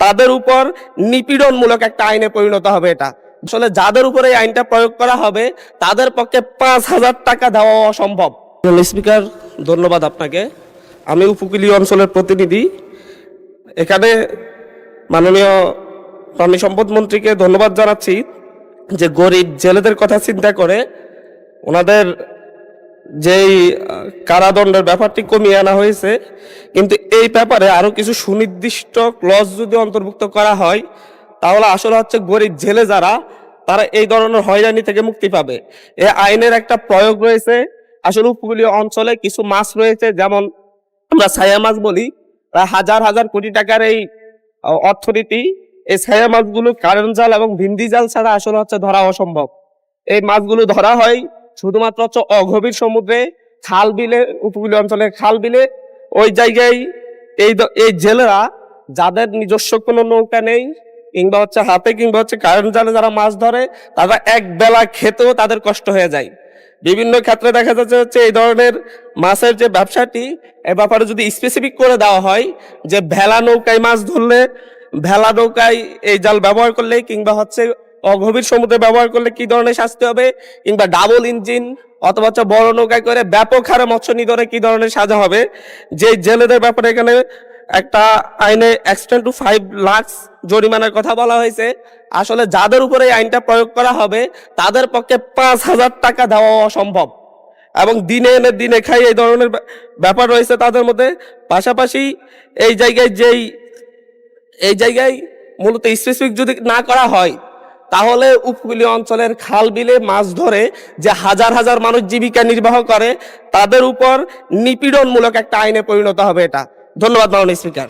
তাদের উপর নিপীড়নমূলক একটা আইনে পরিণত হবে। এটা আসলে যাদের উপরে এই আইনটা প্রয়োগ করা হবে তাদের পক্ষে 5,000 টাকা দেওয়া অসম্ভব। স্পিকার, ধন্যবাদ আপনাকে। আমি উপকূলীয় অঞ্চলের প্রতিনিধি। এখানে মাননীয় প্রাণী সম্পদ মন্ত্রীকে ধন্যবাদ জানাচ্ছি যে গরিব জেলেদের কথা চিন্তা করে ওনাদের যেই কারাদণ্ডের ব্যাপারটি কমিয়ে আনা হয়েছে, কিন্তু এই ব্যাপারে আরো কিছু সুনির্দিষ্ট ক্লজ যদি অন্তর্ভুক্ত করা হয় তাহলে আসলে হচ্ছে গরিব জেলে যারা তারা এই ধরনের হয়রানি থেকে মুক্তি পাবে। এই আইনের একটা প্রয়োগ রয়েছে। আসলে উপকূলীয় অঞ্চলে কিছু মাছ রয়েছে, যেমন আমরা ছায়া মাছ বলি, প্রায় হাজার হাজার কোটি টাকার এই অর্থনীতি। এই ছায়া মাছগুলো কারেন্ট জাল এবং ভিন্ডি জাল ছাড়া আসলে হচ্ছে ধরা অসম্ভব। এই মাছগুলো ধরা হয় শুধুমাত্র হচ্ছে অগভীর সমুদ্রে, খাল বিলে, উপকূলীয় অঞ্চলের খাল বিলে। ওই জায়গায় এই জেলেরা যাদের নিজস্ব কোনো নৌকা নেই কিংবা হচ্ছে হাতে কিংবা হচ্ছে কারেন্ট জালে যারা মাছ ধরে, তারা এক বেলা খেতেও তাদের কষ্ট হয়ে যায়। বিভিন্ন ক্ষেত্রে দেখা যাচ্ছে হচ্ছে এই ধরনের মাছের যে ব্যবসাটি, এ ব্যাপারে যদি স্পেসিফিক করে দেওয়া হয় যে ভেলা নৌকায় মাছ ধরলে, ভেলা নৌকায় এই জাল ব্যবহার করলে কিংবা হচ্ছে অগভীর সমুদ্রে ব্যবহার করলে কি ধরনের শাস্তি হবে, কিংবা ডাবল ইঞ্জিন অথবা হচ্ছে বড় নৌকায় করে ব্যাপক হারে মৎস্য নিধনে কি ধরনের সাজা হবে। যে জেলেদের ব্যাপারে এখানে একটা আইনে এক্সটেন্ড টু 5 লাখ জরিমানার কথা বলা হয়েছে। আসলে যাদের উপরে এই আইনটা প্রয়োগ করা হবে তাদের পক্ষে 5,000 টাকা দেওয়া অসম্ভব, এবং দিনে এনে দিনে খাই এই ধরনের ব্যাপার রয়েছে তাদের মধ্যে। পাশাপাশি এই জায়গায় মূলত স্পেসিফিক যদি না করা হয় তাহলে উপকূলীয় অঞ্চলের খাল বিলে মাছ ধরে যে হাজার হাজার মানুষ জীবিকা নির্বাহ করে তাদের উপর নিপীড়নমূলক একটা আইনে পরিণত হবে। এটা ধন্যবাদ মাননীয় স্পিকার।